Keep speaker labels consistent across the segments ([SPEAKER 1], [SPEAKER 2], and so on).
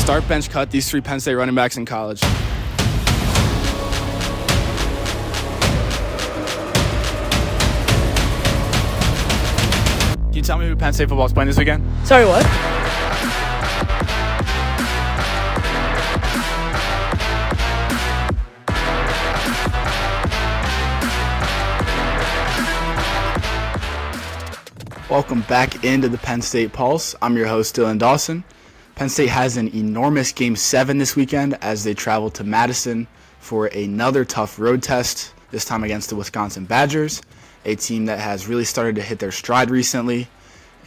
[SPEAKER 1] Start, bench, cut these 3 Penn State running backs in college. Can you tell me who Penn State football is playing this weekend?
[SPEAKER 2] Sorry, what?
[SPEAKER 1] Welcome back into the Penn State Pulse. I'm your host, Dylan Dawson. Penn State has an enormous Game 7 this weekend as they travel to Madison for another tough road test, this time against the Wisconsin Badgers, a team that has really started to hit their stride recently.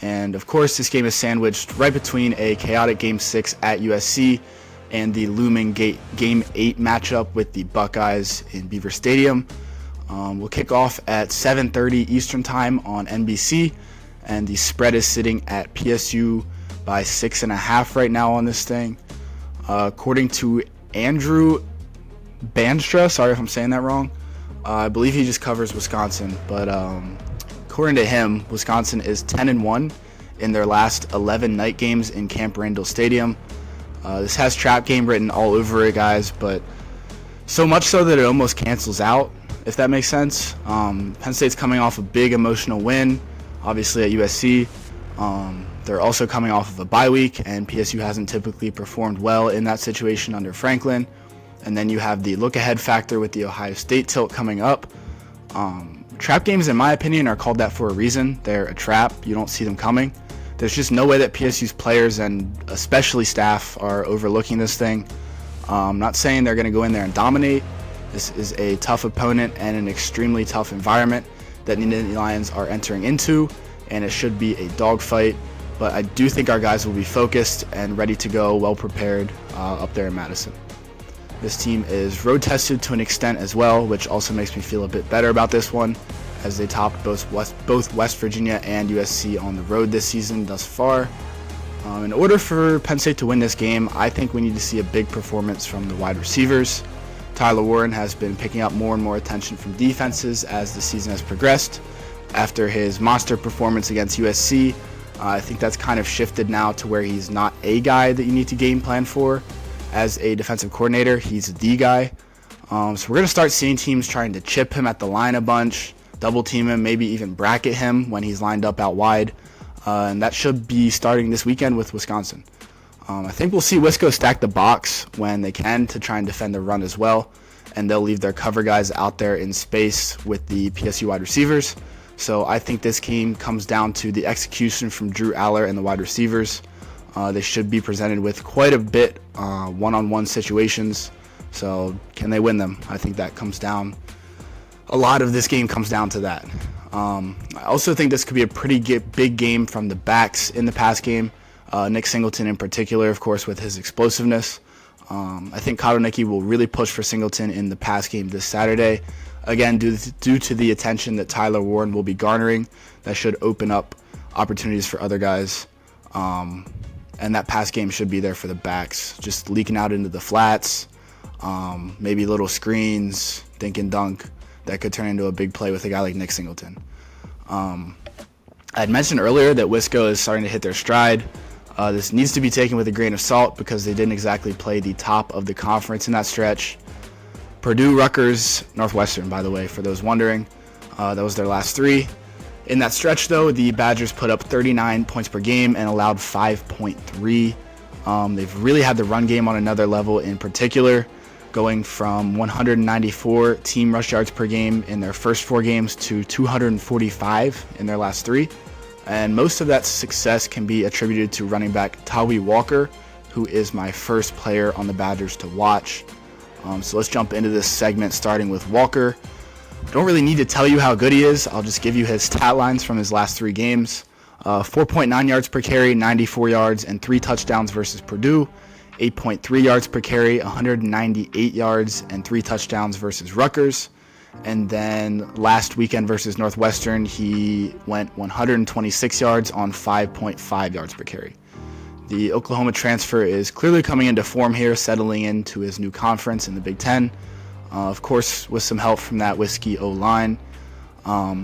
[SPEAKER 1] And of course, this game is sandwiched right between a chaotic Game 6 at USC and the looming Game 8 matchup with the Buckeyes in Beaver Stadium. We'll kick off at 7:30 Eastern Time on NBC. And the spread is sitting at PSU by 6.5 right now on this thing. According to Andrew Banstra, sorry if I'm saying that wrong, I believe he just covers Wisconsin. But according to him, Wisconsin is 10-1 in their last 11 night games in Camp Randall Stadium. This has trap game written all over it, guys, but so much so that it almost cancels out, if that makes sense. Penn State's coming off a big emotional win, obviously at USC. They're also coming off of a bye week, and PSU hasn't typically performed well in that situation under Franklin. And then you have the look-ahead factor with the Ohio State tilt coming up. Trap games, in my opinion, are called that for a reason. They're a trap. You don't see them coming. There's just no way that PSU's players and especially staff are overlooking this thing. I'm not saying they're going to go in there and dominate. This is a tough opponent and an extremely tough environment that the Nittany Lions are entering into, and it should be a dogfight. But I do think our guys will be focused and ready to go, well prepared up there in Madison. This team is road tested to an extent as well, which also makes me feel a bit better about this one, as they topped both West Virginia and USC on the road this season thus far. In order for Penn State to win this game, I think we need to see a big performance from the wide receivers. Tyler Warren has been picking up more and more attention from defenses as the season has progressed. After his monster performance against USC, I think that's kind of shifted now to where he's not a guy that you need to game plan for. As a defensive coordinator, he's the guy. So we're going to start seeing teams trying to chip him at the line a bunch, double team him, maybe even bracket him when he's lined up out wide. And that should be starting this weekend with Wisconsin. I think we'll see Wisco stack the box when they can to try and defend the run as well, and they'll leave their cover guys out there in space with the PSU wide receivers. So I think this game comes down to the execution from Drew Aller and the wide receivers. They should be presented with quite a bit one-on-one situations. So can they win them? I think that comes down. A lot of this game comes down to that. I also think this could be a pretty big game from the backs in the pass game. Nick Singleton in particular, of course, with his explosiveness. I think Kotelnicki will really push for Singleton in the pass game this Saturday. Again, due to the attention that Tyler Warren will be garnering, that should open up opportunities for other guys. And that pass game should be there for the backs, just leaking out into the flats, maybe little screens, dink and dunk that could turn into a big play with a guy like Nick Singleton. I had mentioned earlier that Wisco is starting to hit their stride. This needs to be taken with a grain of salt because they didn't exactly play the top of the conference in that stretch. Purdue, Rutgers, Northwestern, by the way, for those wondering. That was their last 3. In that stretch, though, the Badgers put up 39 points per game and allowed 5.3. They've really had the run game on another level in particular, going from 194 team rush yards per game in their first 4 games to 245 in their last 3. And most of that success can be attributed to running back Taui Walker, who is my first player on the Badgers to watch. So let's jump into this segment starting with Walker. I don't really need to tell you how good he is. I'll just give you his stat lines from his last 3 games. 4.9 yards per carry, 94 yards, and 3 touchdowns versus Purdue. 8.3 yards per carry, 198 yards, and 3 touchdowns versus Rutgers. And then last weekend versus Northwestern, he went 126 yards on 5.5 yards per carry. The Oklahoma transfer is clearly coming into form here, settling into his new conference in the Big Ten. Of course, with some help from that Whiskey O-line.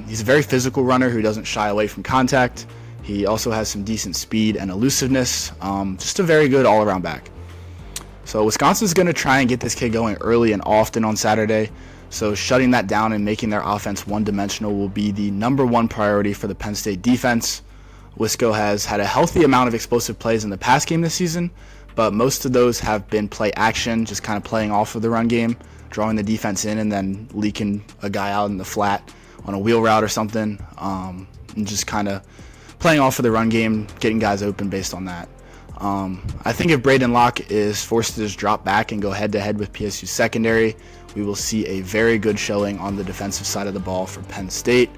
[SPEAKER 1] He's a very physical runner who doesn't shy away from contact. He also has some decent speed and elusiveness. Just a very good all-around back. So Wisconsin's going to try and get this kid going early and often on Saturday. So shutting that down and making their offense one-dimensional will be the number one priority for the Penn State defense. Wisco has had a healthy amount of explosive plays in the pass game this season, but most of those have been play action, just kind of playing off of the run game, drawing the defense in and then leaking a guy out in the flat on a wheel route or something, and just kind of playing off of the run game, getting guys open based on that. I think if Braedyn Locke is forced to just drop back and go head-to-head with PSU secondary, we will see a very good showing on the defensive side of the ball for Penn State.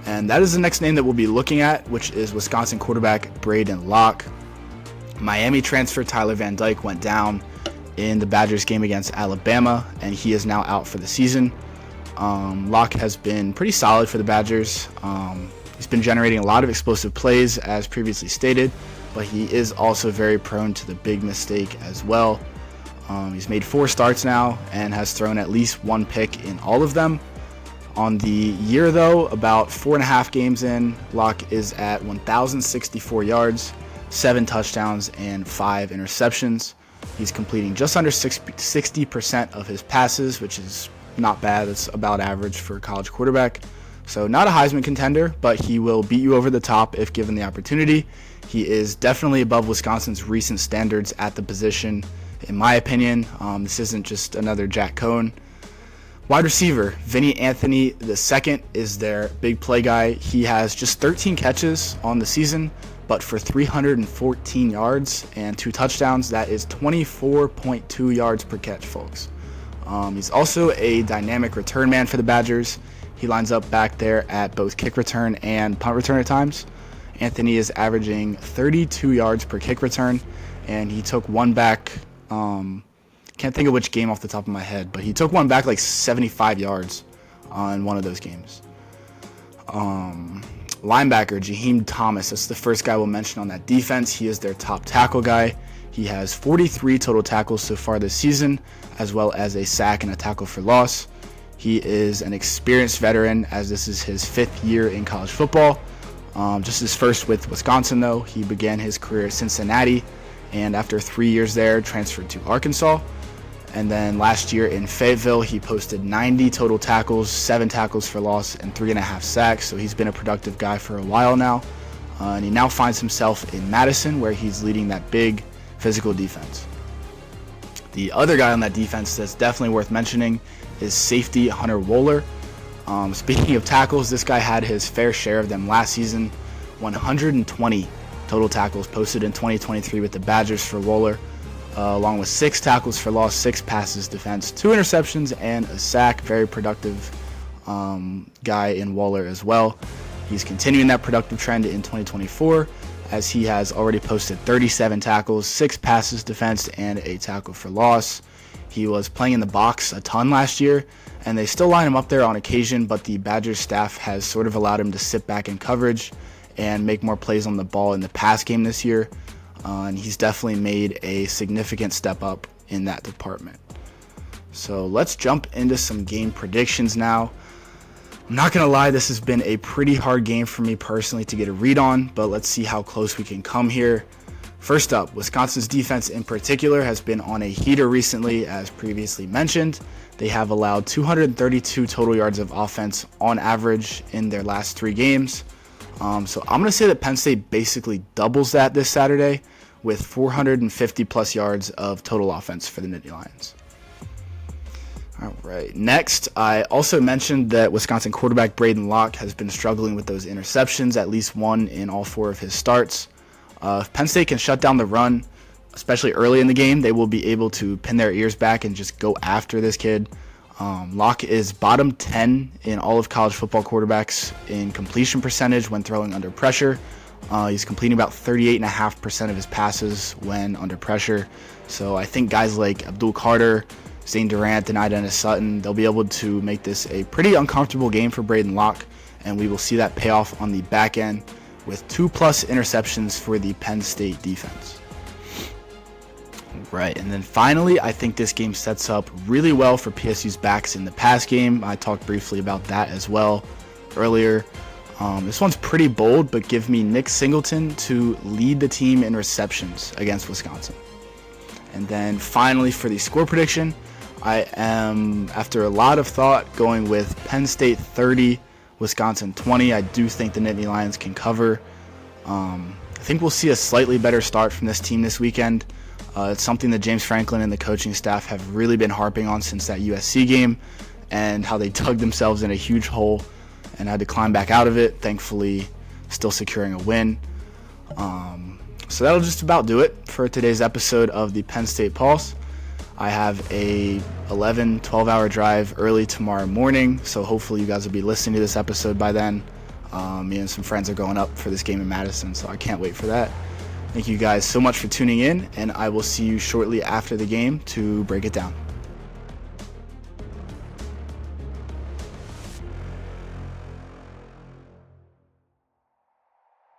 [SPEAKER 1] And that is the next name that we'll be looking at, which is Wisconsin quarterback Braedyn Locke. Miami transfer Tyler Van Dyke went down in the Badgers game against Alabama, and he is now out for the season. Locke has been pretty solid for the Badgers. He's been generating a lot of explosive plays, as previously stated, but he is also very prone to the big mistake as well. He's made 4 starts now and has thrown at least 1 pick in all of them. On the year, though, about 4.5 games in, Locke is at 1,064 yards, 7 touchdowns, and 5 interceptions. He's completing just under 60% of his passes, which is not bad. It's about average for a college quarterback. So not a Heisman contender, but he will beat you over the top if given the opportunity. He is definitely above Wisconsin's recent standards at the position, in my opinion. This isn't just another Jack Cohn. Wide receiver, Vinny Anthony II is their big play guy. He has just 13 catches on the season, but for 314 yards and 2 touchdowns, that is 24.2 yards per catch, folks. He's also a dynamic return man for the Badgers. He lines up back there at both kick return and punt return at times. Anthony is averaging 32 yards per kick return, and he took one back. Can't think of which game off the top of my head, but he took one back like 75 yards in one of those games. Linebacker, Jaheim Thomas, that's the first guy we'll mention on that defense. He is their top tackle guy. He has 43 total tackles so far this season, as well as a sack and a tackle for loss. He is an experienced veteran, as this is his 5th year in college football. Just his first with Wisconsin, though. He began his career at Cincinnati, and after 3 years there, transferred to Arkansas. And then last year in Fayetteville, he posted 90 total tackles, 7 tackles for loss, and 3.5 sacks. So he's been a productive guy for a while now. And he now finds himself in Madison, where he's leading that big physical defense. The other guy on that defense that's definitely worth mentioning is safety Hunter Wohler. Speaking of tackles, this guy had his fair share of them last season. 120 total tackles posted in 2023 with the Badgers for Wohler, along with 6 tackles for loss, 6 passes defense, 2 interceptions, and a sack. Very productive guy in Wohler as well. He's continuing that productive trend in 2024, as he has already posted 37 tackles, 6 passes defense, and a tackle for loss. He was playing in the box a ton last year, and they still line him up there on occasion, but the Badgers staff has sort of allowed him to sit back in coverage and make more plays on the ball in the pass game this year. And he's definitely made a significant step up in that department. So let's jump into some game predictions now. I'm not going to lie, this has been a pretty hard game for me personally to get a read on, but let's see how close we can come here. First up, Wisconsin's defense in particular has been on a heater recently, as previously mentioned. They have allowed 232 total yards of offense on average in their last 3 games. So I'm going to say that Penn State basically doubles that this Saturday with 450 plus yards of total offense for the Nittany Lions. All right. Next, I also mentioned that Wisconsin quarterback Braedyn Locke has been struggling with those interceptions, at least 1 in all 4 of his starts. If Penn State can shut down the run, especially early in the game, they will be able to pin their ears back and just go after this kid. Locke is bottom 10 in all of college football quarterbacks in completion percentage when throwing under pressure. He's completing about 38.5% of his passes when under pressure. So I think guys like Abdul Carter, Zane Durant, and Dennis Sutton, they'll be able to make this a pretty uncomfortable game for Braedyn Locke, and we will see that pay off on the back end with 2+ interceptions for the Penn State defense. Right, and then finally, I think this game sets up really well for PSU's backs in the pass game. I talked briefly about that as well earlier. This one's pretty bold, but give me Nick Singleton to lead the team in receptions against Wisconsin. And then finally for the score prediction, I am, after a lot of thought, going with Penn State 30, Wisconsin 20. I do think the Nittany Lions can cover. I think we'll see a slightly better start from this team this weekend. It's something that James Franklin and the coaching staff have really been harping on since that USC game, and how they dug themselves in a huge hole and had to climb back out of it, thankfully still securing a win. So that'll just about do it for today's episode of the Penn State Pulse. I have a 12 hour drive early tomorrow morning, so hopefully you guys will be listening to this episode by then. Me and some friends are going up for this game in Madison, so I can't wait for that. Thank you guys so much for tuning in, and I will see you shortly after the game to break it down.